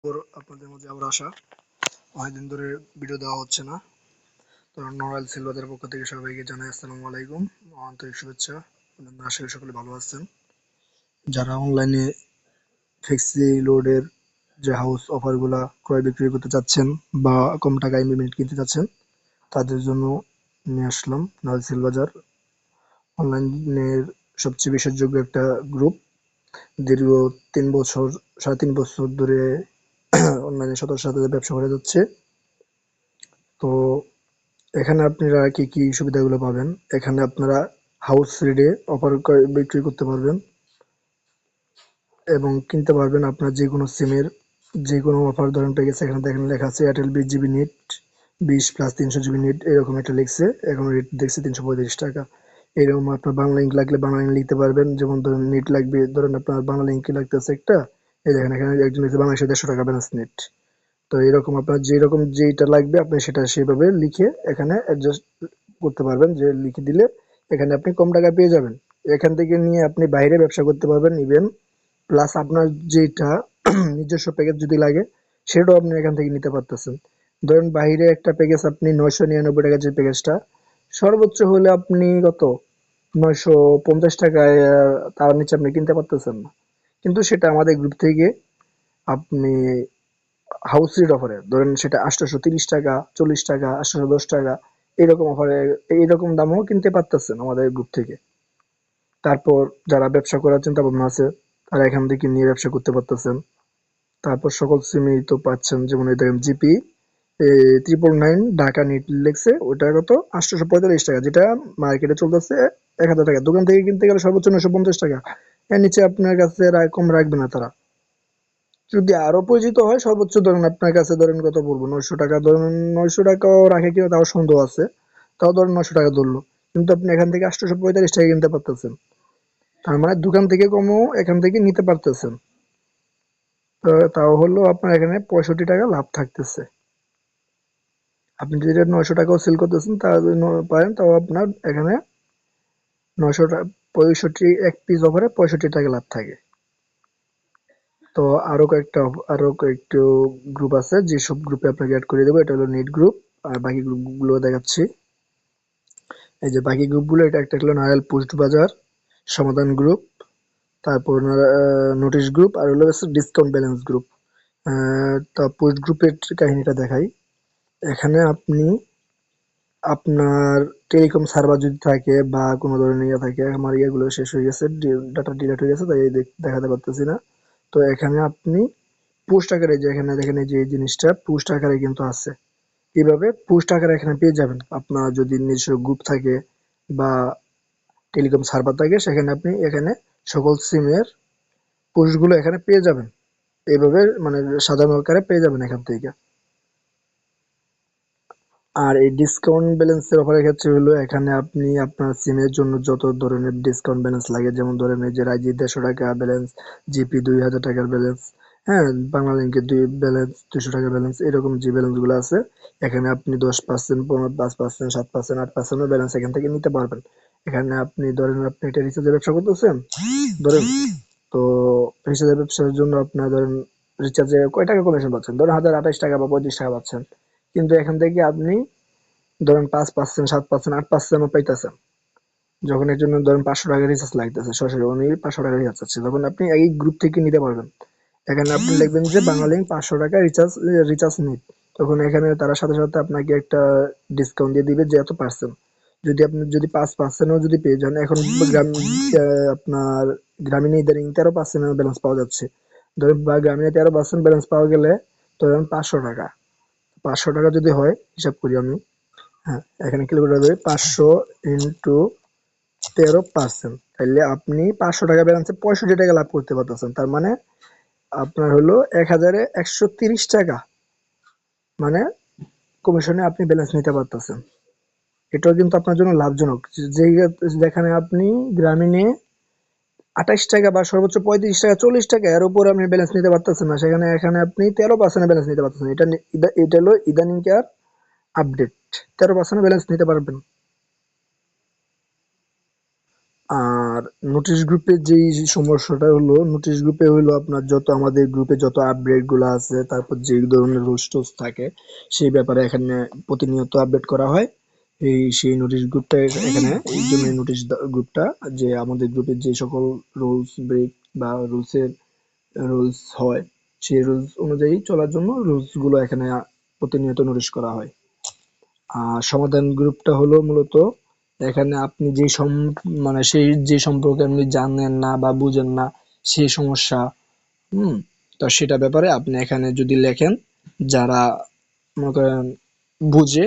আপনাদের মাঝে আবার আসা। অনেকদিন ধরে ভিডিও দেওয়া হচ্ছে না। তো নড়াইল সেলবাদের পক্ষ থেকে সবাইকে জানাই আসসালামু আলাইকুম, আন্তরিক শুভেচ্ছা। আশা করি সকলে ভালো আছেন। যারা অনলাইনে ফ্লেক্সি লোডের যে হাউস অফারগুলা ক্রয় বিক্রয় করতে চাচ্ছেন বা কম টাকায় ইউনিট কিনতে চাচ্ছেন, তাদের জন্য নিয়ে আসলাম নড়াইল সেল বাজার অনলাইনের সবচেয়ে বিশ্বাসযোগ্য একটা গ্রুপ। দীর্ঘ 3 বছর, 3.5 বছর ধরে অনলাইনে সততার সাথে ব্যবসা করে যাচ্ছে। তো এখানে আপনারা কি কি সুবিধাগুলো পাবেন? এখানে আপনারা হাউস রেটে অফার বিক্রি করতে পারবেন এবং কিনতে পারবেন আপনার যে কোনো সিমের যে কোনো অফার ধরেন প্যাকেজ। এখানে দেখেন লেখা আছে Airtel 20 GB net, 20+300 GB net, এরকম একটা লিখছে। এখন রেট দেখছি 335 টাকা। এরকম আপনার বাংলা লিঙ্ক লাগলে বাংলা লিঙ্ক লিখতে পারবেন। যেমন ধরেন নেট লাগবে, ধরেন আপনার বাংলা লিঙ্ক লাগতেছে একটা, এই দেখেন এখানে একজন লিখছে বাংলাদেশে 150 টাকা ব্যালেন্স নেট। তো এরকম আপনার যেরকম যেটা লাগবে আপনি সেটা সেভাবে লিখে এখানে অ্যাডজাস্ট করতে পারবেন, যে লিখে দিলে এখানে আপনি কম টাকায় পেয়ে যাবেন। এখান থেকে নিয়ে আপনি বাইরে ব্যবসা করতে পারবেন ইভেন, প্লাস আপনার যেটা নিজস্ব প্যাকেজ যদি লাগে সেটাও আপনি এখান থেকে নিতে পারতেছেন। ধরেন বাইরে একটা প্যাকেজ আপনি 999 টাকা, যে প্যাকেজটা সর্বোচ্চ হলে আপনি কত 950 টাকায়, তার নিচে আপনি কিনতে পারতেছেন না। কিন্তু সেটা আমাদের গ্রুপ থেকে আপনি হাউস রেট অফারে ধরেন সেটা 830 টাকা, 40 টাকা, 810 টাকা, এরকম অফারে এইরকম দামও কিনতে পারতেছেন আমাদের গ্রুপ থেকে। তারপর যারা ব্যবসা করার চিন্তা ভাবনা আছে তারা এখান থেকে নিয়ে ব্যবসা করতে পারতেছেন। তারপর সকল সিমই তো পাচ্ছেন, যেমন এই দেখেন জিপি 999 ঢাকা নেট লেগছে, ওটা কত 845 টাকা, যেটা মার্কেটে চলতেছে 1000 টাকা। দোকান থেকে কিনতে গেলে সর্বোচ্চ 950 টাকা, এর নিচে আপনার কাছে কম রাখবে না তারা। যদি আরো পরিচিত হয় সর্বোচ্চ ধরেন আপনার কাছে ধরেন কত বলবো 900 টাকা, ধরেন 900 টাকাও রাখে কিনা তাও সন্দেহ আছে, তাও ধরেন 900 টাকা ধরলো। কিন্তু আপনি এখান থেকে 845 টাকা কিনতে পারতেছেন, তার মানে দোকান থেকে কমও এখান থেকে নিতে পারতেছেন। তো তাও হলো আপনার এখানে 65 টাকা লাভ থাকতেছে। আপনি যদি 900 টাকাও সেল করতেছেন তা পারেন, তাও আপনার এখানে 900 টাকা 65 এক পিস অফারে 65 টাকা লাভ থাকে। তো আরো কয়েকটা গ্রুপ আছে, যেসব গ্রুপে আপনাকে অ্যাড করে দেবো। এটা হলো নেট গ্রুপ, আর বাকি গ্রুপগুলো দেখাচ্ছি। এই যে বাকি গ্রুপগুলো, এটা একটা হলো নারায়ণ পোস্ট বাজার সমাধান গ্রুপ, তারপর নোটিশ গ্রুপ, আর হলো ডিসকাউন্ট ব্যালেন্স গ্রুপ। তা পোস্ট গ্রুপের কাহিনীটা দেখাই। এখানে আপনি আপনার টেলিকম সার্ভার যদি থাকে বা কোনো ধরনের ইয়ে থাকে, আমার ইয়েগুলো শেষ হয়ে গেছে, ডাটা ডিলিট হয়ে গেছে, তাই দেখাতে পারতেছি না। তো এখানে আপনি পোস্ট আকারে, যে এখানে দেখেন এই যে এই জিনিসটা পোস্ট আকারে কিন্তু আছে, এভাবে পোস্ট আকারে এখানে পেয়ে যাবেন। আপনার যদি নিজস্ব গ্রুপ থাকে বা টেলিকম সার্ভার থাকে, সেখানে আপনি এখানে সকল সিমের পোস্টগুলো এখানে পেয়ে যাবেন। এইভাবে মানে সাধারণ আকারে পেয়ে যাবেন এখান থেকে। আর এই ডিসকাউন্ট ব্যালেন্সের অফারের ক্ষেত্রে হলো এখানে আপনি আপনার সিমের জন্য যত ধরনের ডিসকাউন্ট ব্যালেন্স লাগে, যেমন ধরেন এই যে রাইজি 150 টাকা ব্যালেন্স, জিপি 2000 টাকার ব্যালেন্স, হ্যাঁ, বাংলা লিঙ্কের 200 টাকা ব্যালেন্স, এরকম যে ব্যালেন্স গুলো আছে এখানে আপনি 10%, 5%, 7%, 8% ব্যালেন্স এখান থেকে নিতে পারবেন। এখানে আপনি ধরেন আপনি একটা রিচার্জের ব্যবসা করতেছেন ধরেন, তো রিচার্জের ব্যবসার জন্য আপনার ধরেন রিচার্জে কয় টাকা কমিশন পাচ্ছেন, ধরেন 1028 টাকা বা 35 টাকা পাচ্ছেন। কিন্তু এখান থেকে আপনি ধরেন 5%, 7%, 8% পাইতেছেন। যখন এর জন্য ধরেন 500 টাকা রিচার্জ লাগতেছে, সরাসরি উনি 500 টাকা রিচার্জ আছে, তখন আপনি এই গ্রুপ থেকে নিতে পারবেন। এখানে আপনি লিখবেন যে বাংলালিংক 500 টাকা রিচার্জ রিচার্জ নিট, তখন এখানে তারা সাথে সাথে আপনাকে একটা ডিসকাউন্ট দিয়ে দিবে যে এত পার্সেন্ট। যদি আপনি যদি 5%ও যদি পেয়ে যান, এখন আপনার গ্রামীণ ইদানিং 13% ব্যালেন্স পাওয়া যাচ্ছে। ধরেন বা গ্রামীণে 13% ব্যালেন্স পাওয়া গেলে ধরেন 500 টাকা, 500 টাকা যদি হয়, হিসাব করি আমি, হ্যাঁ, এখানে ক্যালকুলেটর দেবে 500 × 13%, তাহলে আপনি 500 টাকা ব্যালেন্সে 65 টাকা লাভ করতে পারতেছেন। তার মানে আপনার হলো 1130 টাকা, মানে কমিশনে আপনি ব্যালেন্স নিতে পারতেছেন। এটাও কিন্তু আপনার জন্য লাভজনক। যেখানে আপনি গ্রামীণে 28 টাকা বা সর্বোচ্চ 35 টাকা, 40 টাকা এর উপর আপনি ব্যালেন্স নিতে পারতেছেন না, সেখানে এখানে আপনি 13% ব্যালেন্স নিতে পারতেছেন। এটা হলো ইদানিংকার আপডেট, 13% ব্যালেন্স নিতে পারবেন। আর নোটিশ গ্রুপে যেই সমস্যাটা হলো, নোটিশ গ্রুপে হইলো আপনার যত আমাদের গ্রুপে যত আপডেট গুলো আছে, তারপর যে ধরনের রুলস টুলস থাকে সেই ব্যাপারে এখানে প্রতিনিয়ত আপডেট করা হয়। সেই নোটিশ গ্রুপটা এখানে এই জন্য নোটিশ গ্রুপটা, যে আমাদের গ্রুপের যে সকল রুলস ব্রেক বা রুলস হয়, সেই রুলস অনুযায়ী চলার জন্য রুলস গুলো এখানে প্রতিনিয়ত নোটিশ করা হয়। আর সমাধান গ্রুপটা হলো মূলত এখানে আপনি যে মানে সেই যে সম্পর্কে আপনি জানেন না বা বুঝেন না, সেই সমস্যা, হুম, তো সেটা ব্যাপারে আপনি এখানে যদি লেখেন, যারা মনে করেন বুঝে,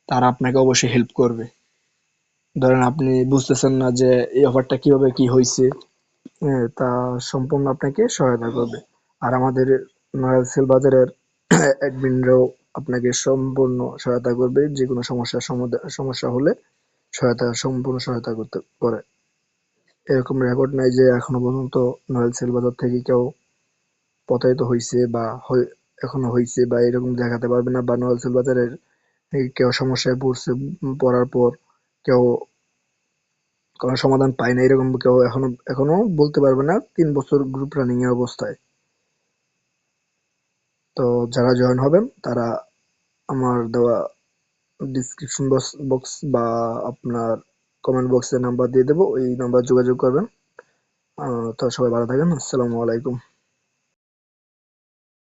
তারা আপনাকে অবশ্যই হেল্প করবে। ধরেন আপনি বুঝতেছেন না যে এই অফারটা কিভাবে কি হয়েছে, হ্যাঁ, তা সম্পূর্ণ আপনাকে সহায়তা করবে। আর আমাদের নড়াইল সেল বাজারের অ্যাডমিনরাও আপনাকে সম্পূর্ণ সহায়তা করবে, যে কোনো সমস্যা হলে সম্পূর্ণ সহায়তা করতে করে। এরকম রেকর্ড নাই যে এখনো পর্যন্ত নড়াইল সেল বাজার থেকে কেউ প্রতারিত হয়েছে বা এখনো হয়েছে, বা এরকম দেখাতে পারবে না, বা নড়াইল সেল বাজারের কেউ সমস্যায় পড়ছে, পড়ার পর কেউ কোনো সমাধান পায় না, এরকম কেউ এখনো বলতে পারবে না 3 বছর গ্রুপ রানিং এর অবস্থায়। তো যারা জয়েন হবেন তারা আমার দেওয়া ডিসক্রিপশন বক্স বা আপনার কমেন্ট বক্সে নাম্বার দিয়ে দেবো, ওই নাম্বার যোগাযোগ করবেন। তো সবাই ভালো থাকেন, আসসালামু আলাইকুম।